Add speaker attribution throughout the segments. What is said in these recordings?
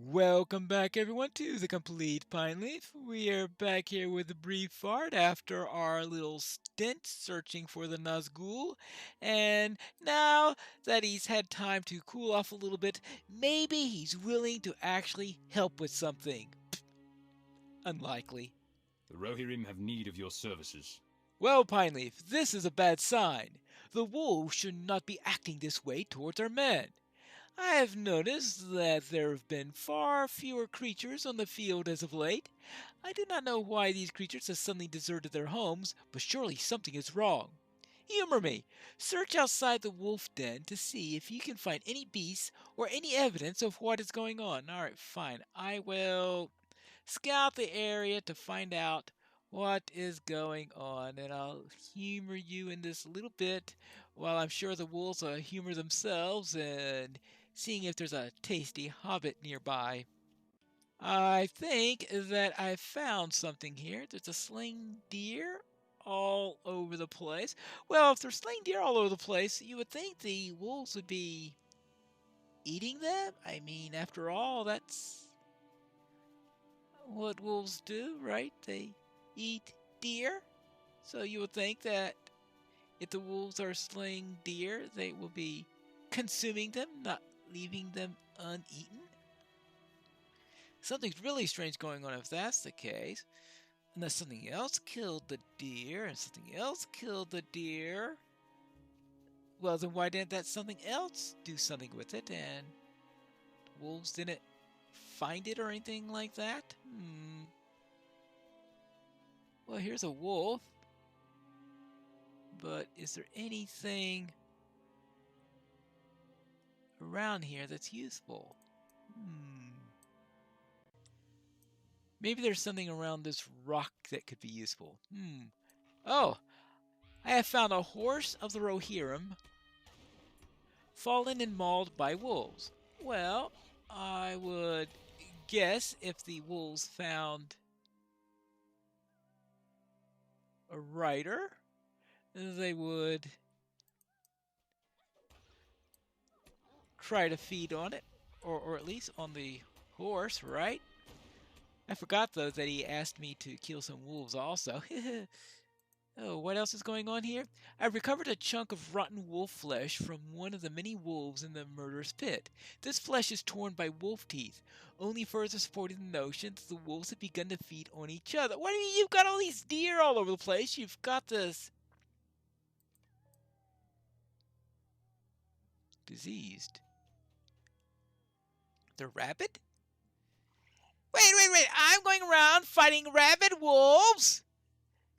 Speaker 1: Welcome back, everyone, to the Complete Pineleaf. We are back here with a brief fart after our little stint searching for the Nazgul. And now that he's had time to cool off a little bit, maybe he's willing to actually help with something. Unlikely.
Speaker 2: The Rohirrim have need of your services.
Speaker 1: Well, Pineleaf, this is a bad sign. The wolves should not be acting this way towards our men. I have noticed that there have been far fewer creatures on the field as of late. I do not know why these creatures have suddenly deserted their homes, but surely something is wrong. Humor me. Search outside the wolf den to see if you can find any beasts or any evidence of what is going on. Alright, fine. I will scout the area to find out what is going on, and I'll humor you in this a little bit while I'm sure the wolves will humor themselves and seeing if there's a tasty hobbit nearby. I think that I found something here. There's a slain deer all over the place. Well, if there's slain deer all over the place, you would think the wolves would be eating them. I mean, after all, that's what wolves do, right? They eat deer. So you would think that if the wolves are slaying deer, they will be consuming them, not leaving them uneaten. Something's really strange going on if that's the case. Unless something else killed the deer and something else killed the deer. Well, then why didn't that something else do something with it and the wolves didn't find it or anything like that? Well, here's a wolf. But is there anything around here that's useful? Maybe there's something around this rock that could be useful. Oh, I have found a horse of the Rohirrim fallen and mauled by wolves. Well, I would guess if the wolves found a rider, they would try to feed on it, or at least on the horse, right? I forgot, though, that he asked me to kill some wolves also. Oh, what else is going on here? I've recovered a chunk of rotten wolf flesh from one of the many wolves in the murderous pit. This flesh is torn by wolf teeth, only further supporting the notion that the wolves have begun to feed on each other. What do you mean you've got all these deer all over the place? You've got this diseased. The rabbit? Wait! I'm going around fighting rabid wolves?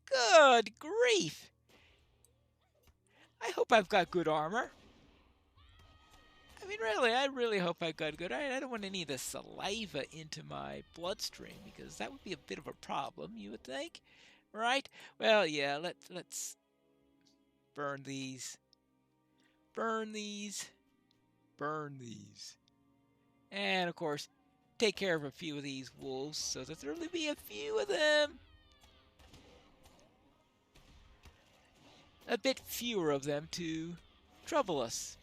Speaker 1: Good grief! I hope I've got good armor. I mean, really, I really hope I've got good. I don't want any of the saliva into my bloodstream because that would be a bit of a problem, you would think, right? Well, yeah, let's burn these, burn these, burn these, and of course, take care of a few of these wolves so that there'll only be a few of them. A bit fewer of them to trouble us.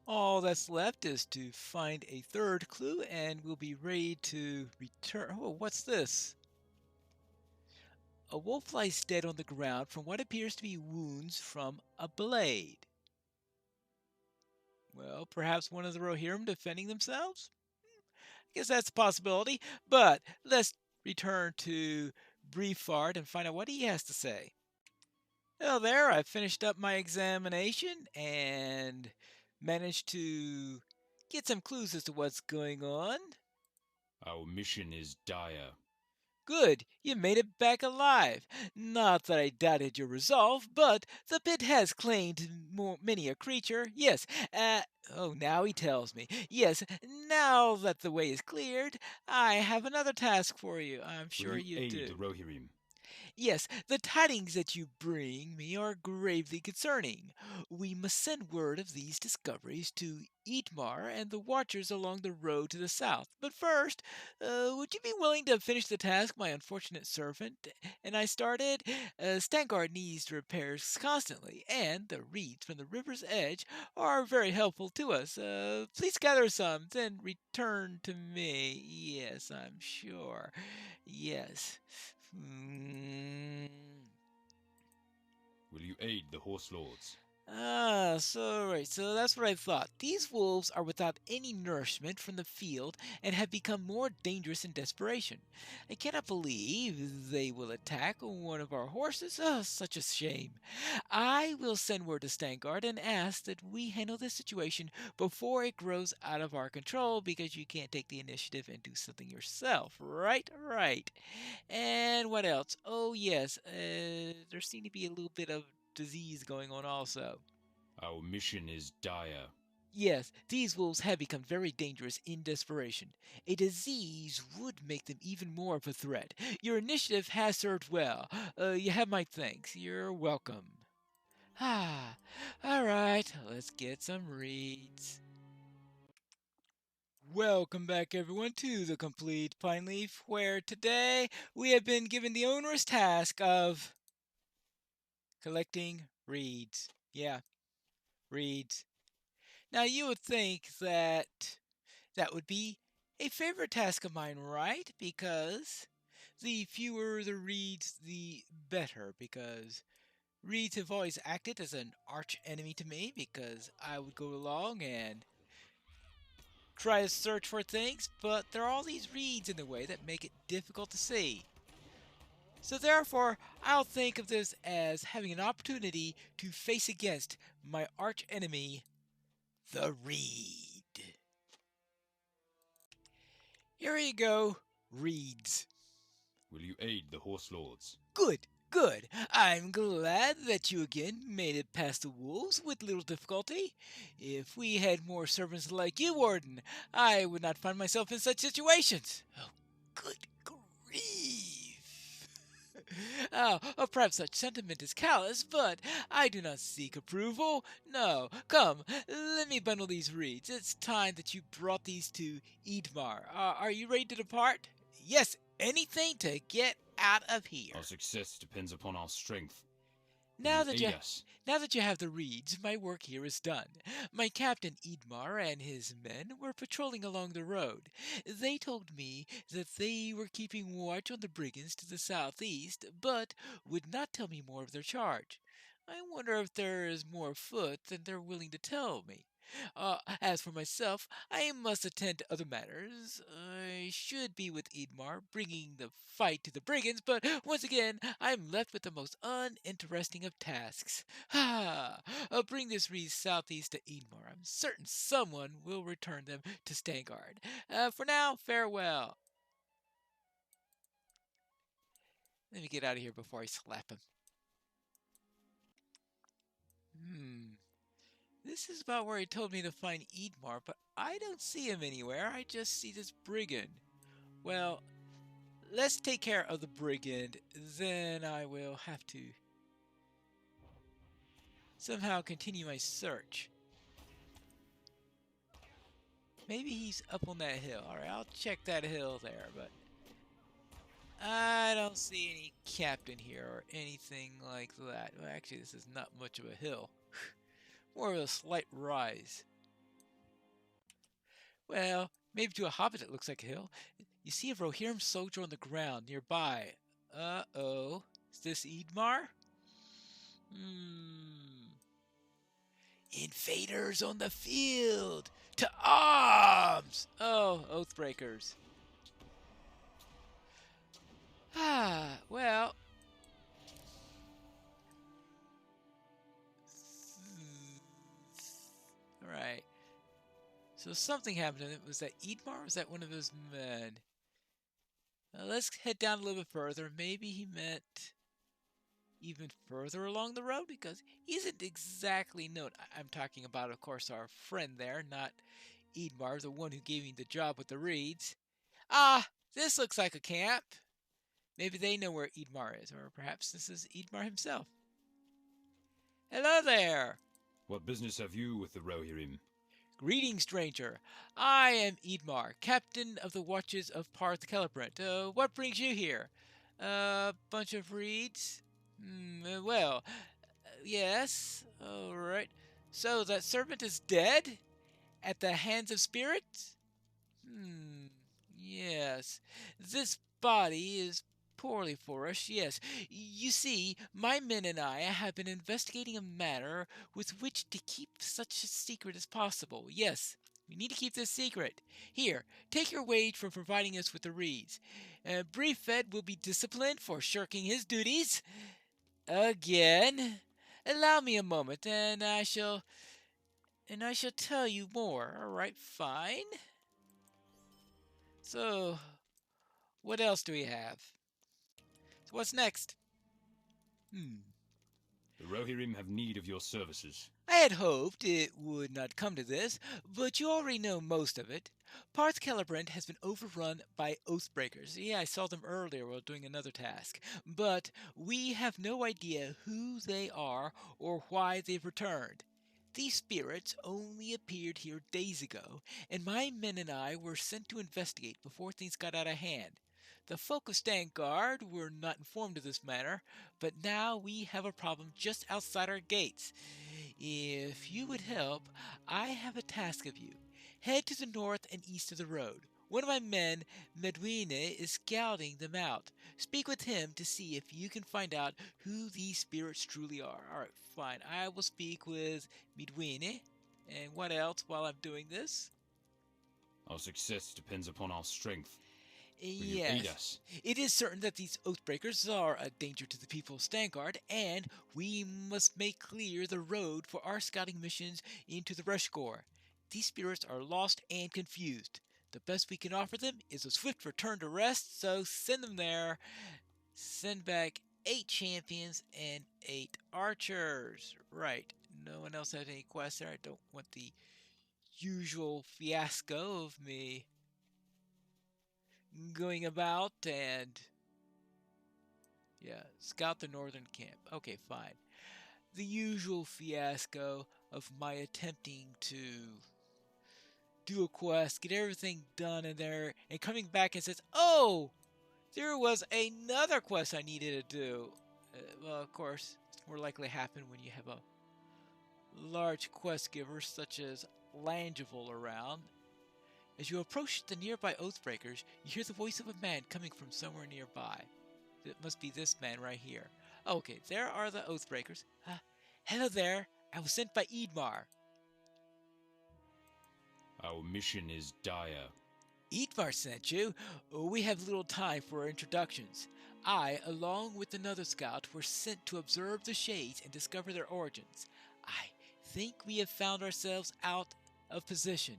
Speaker 1: All that's left is to find a third clue and we'll be ready to return. Oh, what's this? A wolf lies dead on the ground from what appears to be wounds from a blade. Well, perhaps one of the Rohirrim defending themselves? I guess that's a possibility, but let's return to Briefart and find out what he has to say. Well, there, I finished up my examination and managed to get some clues as to what's going on.
Speaker 2: Our mission is dire.
Speaker 1: Good, you made it back alive. Not that I doubted your resolve, but the pit has claimed many a creature. Yes, now he tells me. Yes, now that the way is cleared, I have another task for you. I'm sure
Speaker 2: Will
Speaker 1: you
Speaker 2: aid
Speaker 1: do.
Speaker 2: the Rohirrim?
Speaker 1: Yes, the tidings that you bring me are gravely concerning. We must send word of these discoveries to Eatmar and the watchers along the road to the south. But first, would you be willing to finish the task my unfortunate servant and I started? Stangard needs repairs constantly, and the reeds from the river's edge are very helpful to us. Please gather some, then return to me. Yes, I'm sure. Yes. Hmm.
Speaker 2: Will you aid the Horse Lords?
Speaker 1: So that's what I thought. These wolves are without any nourishment from the field and have become more dangerous in desperation. I cannot believe they will attack one of our horses. Oh, such a shame. I will send word to Stangard and ask that we handle this situation before it grows out of our control because you can't take the initiative and do something yourself. Right? Right. And what else? Oh, yes, there seemed to be a little bit of disease going on also.
Speaker 2: Our mission is dire.
Speaker 1: Yes, these wolves have become very dangerous in desperation. A disease would make them even more of a threat. Your initiative has served well. You have my thanks. You're welcome. Ah, all right, let's get some reads. Welcome back, everyone, to the Complete Pineleaf, where today we have been given the onerous task of collecting reeds. Yeah, reeds. Now, you would think that that would be a favorite task of mine, right? Because the fewer the reeds, the better. Because reeds have always acted as an arch enemy to me, because I would go along and try to search for things, but there are all these reeds in the way that make it difficult to see. So therefore, I'll think of this as having an opportunity to face against my arch enemy, the reed. Here you go, reeds.
Speaker 2: Will you aid the Horse Lords?
Speaker 1: Good, good. I'm glad that you again made it past the wolves with little difficulty. If we had more servants like you, Warden, I would not find myself in such situations. Oh, good grief. Perhaps such sentiment is callous, but I do not seek approval. No, come, let me bundle these reeds. It's time that you brought these to Eatmar. Are you ready to depart? Yes, anything to get out of here.
Speaker 2: Our success depends upon our strength. Will
Speaker 1: Now
Speaker 2: you
Speaker 1: that
Speaker 2: aid
Speaker 1: you
Speaker 2: us?
Speaker 1: now that you have the reeds, my work here is done. My captain Idmar and his men were patrolling along the road. They told me that they were keeping watch on the brigands to the southeast, but would not tell me more of their charge. I wonder if there is more afoot than they're willing to tell me. As for myself, I must attend to other matters. I should be with Idmar, bringing the fight to the brigands, but once again, I'm left with the most uninteresting of tasks. I'll bring this reed southeast to Idmar. I'm certain someone will return them to Stangard. For now, farewell. Let me get out of here before I slap him. This is about where he told me to find Idmar, but I don't see him anywhere. I just see this brigand. Well, let's take care of the brigand, then I will have to somehow continue my search. Maybe he's up on that hill. Alright, I'll check that hill there, but I don't see any captain here or anything like that. Well, actually, this is not much of a hill. More of a slight rise. Well, maybe to a hobbit it looks like a hill. You see a Rohirrim soldier on the ground nearby. Uh-oh. Is this Idmar? Invaders on the field! To arms! Oh, Oathbreakers. Well. Alright. So something happened. Was that Idmar or was that one of his men? Let's head down a little bit further. Maybe he meant even further along the road because he isn't exactly known. I'm talking about, of course, our friend there, not Idmar, the one who gave me the job with the reeds. This looks like a camp. Maybe they know where Idmar is, or perhaps this is Idmar himself. Hello there!
Speaker 2: What business have you with the Rohirrim?
Speaker 1: Greetings, stranger. I am Idmar, captain of the watches of Parth Celebrant. What brings you here? A bunch of reeds? Well, yes. All right. So that servant is dead? At the hands of spirits? Hmm. Yes. This body is poorly for us, yes. You see, my men and I have been investigating a matter with which to keep such a secret as possible. Yes, we need to keep this secret. Here, take your wage for providing us with the reeds. Briefed will be disciplined for shirking his duties. Again. Allow me a moment, and I shall tell you more. All right, fine. So, what else do we have? So what's next?
Speaker 2: The Rohirrim have need of your services.
Speaker 1: I had hoped it would not come to this, but you already know most of it. Parth Celebrant has been overrun by Oathbreakers. Yeah, I saw them earlier while doing another task. But we have no idea who they are or why they've returned. These spirits only appeared here days ago, and my men and I were sent to investigate before things got out of hand. The folk of Stanguard were not informed of this matter, but now we have a problem just outside our gates. If you would help, I have a task of you. Head to the north and east of the road. One of my men, Medwine, is scouting them out. Speak with him to see if you can find out who these spirits truly are. Alright, fine. I will speak with Medwine. And what else while I'm doing this?
Speaker 2: Our success depends upon our strength. Will you aid
Speaker 1: Yes,
Speaker 2: us?
Speaker 1: it is certain that these Oathbreakers are a danger to the people of Stangard, and we must make clear the road for our scouting missions into the Rushgore. These spirits are lost and confused. The best we can offer them is a swift return to rest, so send them there. Send back 8 champions and 8 archers. Right. No one else has any quests there. I don't want the usual fiasco of me going about and scout the northern camp. Okay, fine. The usual fiasco of my attempting to do a quest, get everything done in there, and coming back and says, "Oh, there was another quest I needed to do." Well, of course, it's more likely to happen when you have a large quest giver such as Langeville around. As you approach the nearby Oathbreakers, you hear the voice of a man coming from somewhere nearby. It must be this man right here. Okay, there are the Oathbreakers. Hello there. I was sent by Idmar.
Speaker 2: Our mission is dire.
Speaker 1: Idmar sent you. We have little time for our introductions. I, along with another scout, were sent to observe the Shades and discover their origins. I think we have found ourselves out of position.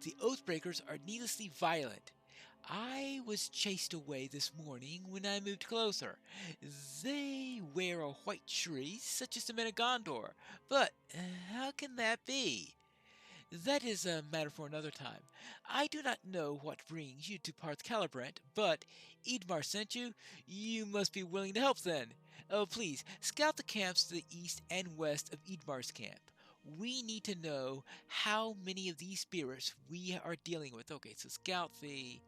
Speaker 1: The Oathbreakers are needlessly violent. I was chased away this morning when I moved closer. They wear a white tree, such as the men of Gondor. But how can that be? That is a matter for another time. I do not know what brings you to Parth Celebrant, but Idmar sent you. You must be willing to help then. Oh, please, scout the camps to the east and west of Idmar's camp. We need to know how many of these spirits we are dealing with. Okay, so scout the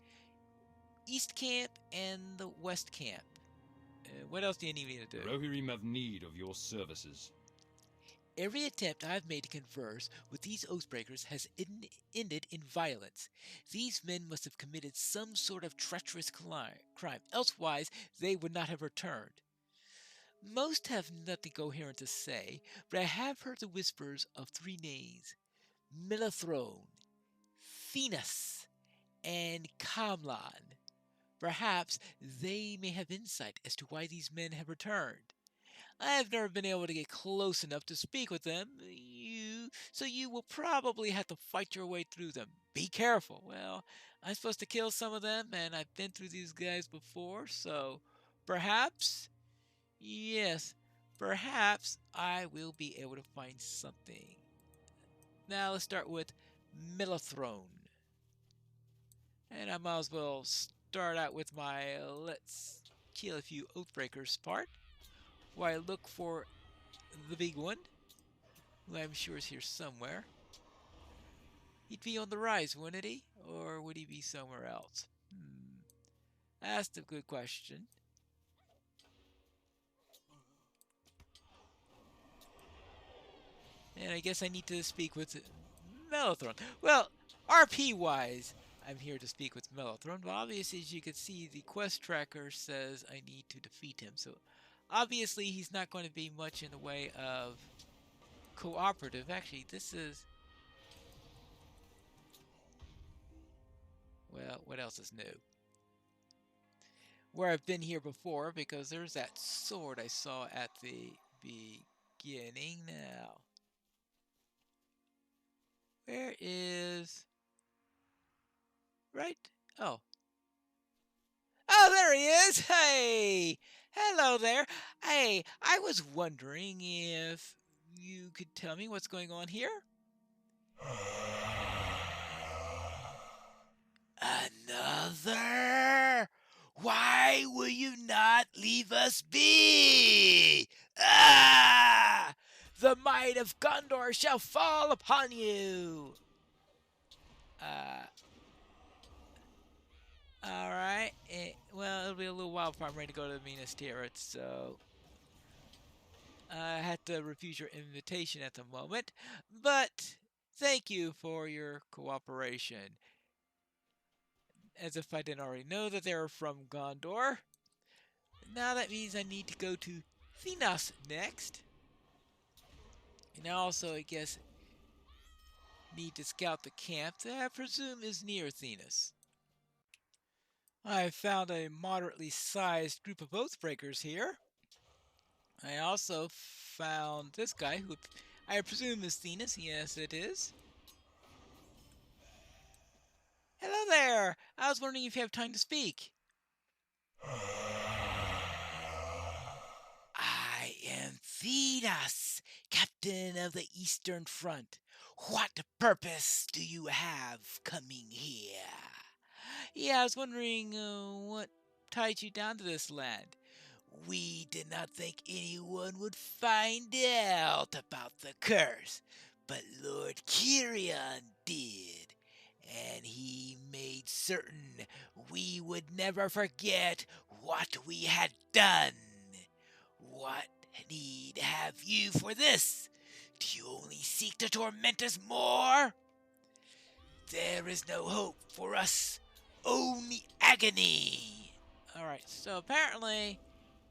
Speaker 1: east camp and the west camp. What else do you need me to
Speaker 2: The
Speaker 1: do?
Speaker 2: Rohirrim have need of your services.
Speaker 1: Every attempt I have made to converse with these Oathbreakers has ended in violence. These men must have committed some sort of treacherous crime, elsewise they would not have returned. Most have nothing coherent to say, but I have heard the whispers of 3 names: Melathrone, Thenas, and Kamlan. Perhaps they may have insight as to why these men have returned. I have never been able to get close enough to speak with them. So you will probably have to fight your way through them. Be careful. Well, I'm supposed to kill some of them, and I've been through these guys before, so perhaps, yes, perhaps I will be able to find something. Now let's start with Melathrone. And I might as well start out with my let's kill a few Oathbreakers, Parth, while I look for the big one, who I'm sure is here somewhere. He'd be on the rise, wouldn't he? Or would he be somewhere else? That's a good question. And I guess I need to speak with Mellothrone. Well, RP-wise, I'm here to speak with Mellothrone, but obviously, as you can see, the quest tracker says I need to defeat him. So, obviously, he's not going to be much in the way of cooperative. Actually, this is... Well, what else is new? Where I've been here before, because there's that sword I saw at the beginning. Now, where is... Right? Oh. Oh, there he is! Hey! Hello there! Hey, I was wondering if you could tell me what's going on here? Another? Why will you not leave us be? Ah! The might of Gondor shall fall upon you! Alright. Well, it'll be a little while before I'm ready to go to Minas Tirith, so... I had to refuse your invitation at the moment, but thank you for your cooperation. As if I didn't already know that they were from Gondor. Now that means I need to go to Thenos next. And I also, I guess, need to scout the camp that I presume is near Thenos. I found a moderately sized group of Oathbreakers here. I also found this guy, who I presume is Thenos. Yes, it is. Hello there! I was wondering if you have time to speak. I am Thenos, captain of the Eastern Front. What purpose do you have coming here? Yeah, I was wondering what tied you down to this land. We did not think anyone would find out about the curse, but Lord Kirion did, and he made certain we would never forget what we had done. What need have you for this? Do you only seek to torment us more? There is no hope for us, only agony. Alright, so apparently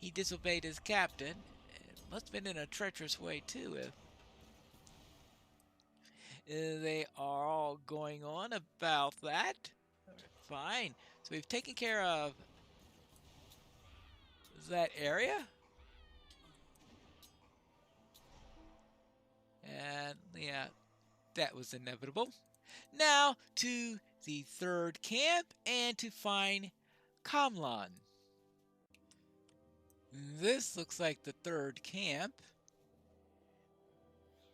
Speaker 1: he disobeyed his captain. It must have been in a treacherous way too, if they are all going on about that. Fine. So we've taken care of that area. And yeah, that was inevitable. Now to the third camp and to find Kamlan. This looks like the third camp.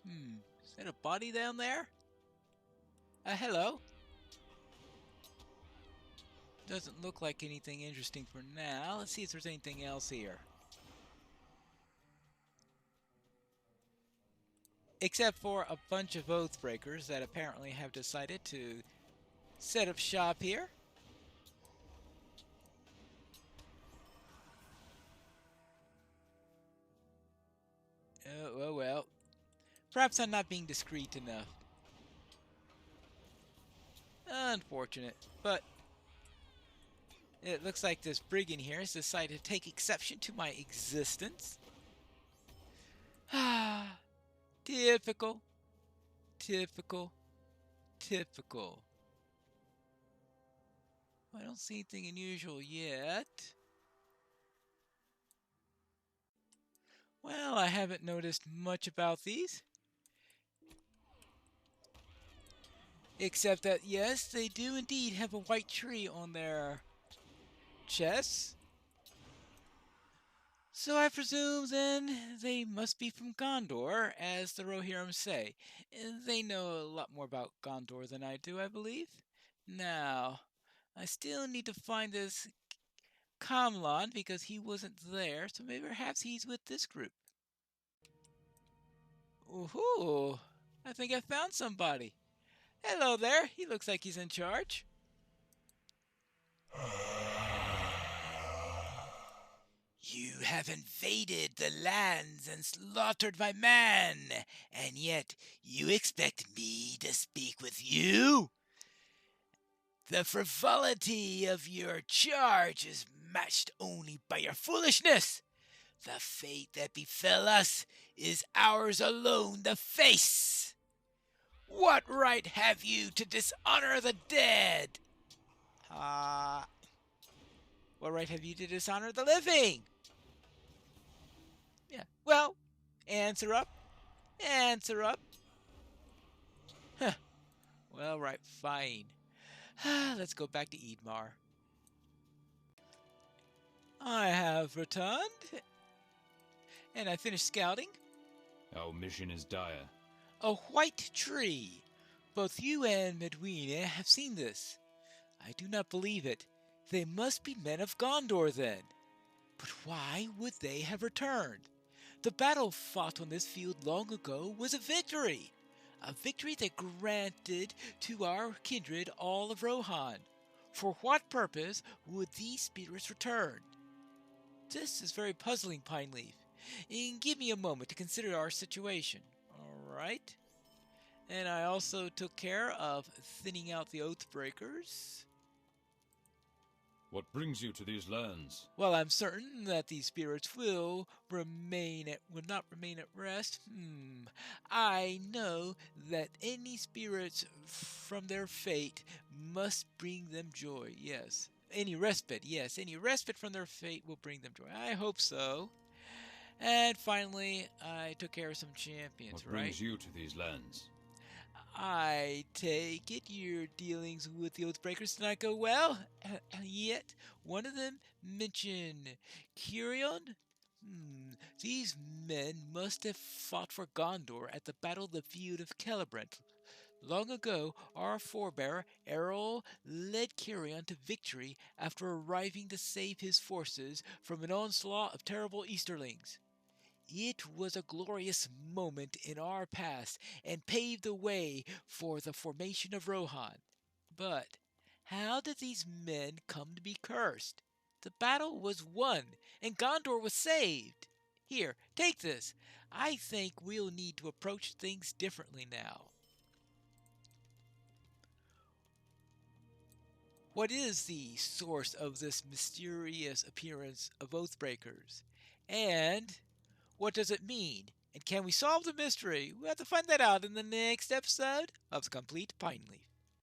Speaker 1: Is that a body down there? Hello. Doesn't look like anything interesting for now. Let's see if there's anything else here. Except for a bunch of Oathbreakers that apparently have decided to set up shop here. Oh, well. Perhaps I'm not being discreet enough. Unfortunate, but it looks like this brigand here has decided to take exception to my existence. Ah, typical, typical, typical. I don't see anything unusual yet. Well, I haven't noticed much about these. Except that, yes, they do indeed have a white tree on their chests. So I presume then they must be from Gondor, as the Rohirrim say. They know a lot more about Gondor than I do, I believe. Now, I still need to find this Kamlan because he wasn't there, so maybe perhaps he's with this group. Ooh, I think I found somebody. Hello there, he looks like he's in charge. You have invaded the lands and slaughtered my man, and yet you expect me to speak with you? The frivolity of your charge is matched only by your foolishness. The fate that befell us is ours alone to face. What right have you to dishonor the dead? What right have you to dishonor the living? Yeah, well, answer up. Answer up. Huh. Well, right, fine. Let's go back to Eadmar. I have returned, and I finished scouting.
Speaker 2: Our mission is dire.
Speaker 1: A white tree. Both you and Medwina have seen this. I do not believe it. They must be men of Gondor then. But why would they have returned? The battle fought on this field long ago was a victory that granted to our kindred all of Rohan. For what purpose would these spirits return? This is very puzzling, Pineleaf. And give me a moment to consider our situation. Alright. And I also took care of thinning out the Oathbreakers.
Speaker 2: What brings you to these lands?
Speaker 1: Well, I'm certain that these spirits will not remain at rest. I know that any spirits from their fate must bring them joy. Yes. Any respite from their fate will bring them joy. I hope so. And finally, I took care of some champions,
Speaker 2: What brings you to these lands?
Speaker 1: I take it your dealings with the Oathbreakers did not go well, yet one of them mentioned Curion. These men must have fought for Gondor at the Battle of the Field of Celebrant. Long ago, our forebear Errol led Curion to victory after arriving to save his forces from an onslaught of terrible Easterlings. It was a glorious moment in our past and paved the way for the formation of Rohan. But how did these men come to be cursed? The battle was won and Gondor was saved. Here, take this. I think we'll need to approach things differently now. What is the source of this mysterious appearance of Oathbreakers? And what does it mean? And can we solve the mystery? We'll have to find that out in the next episode of The Complete Pineleaf.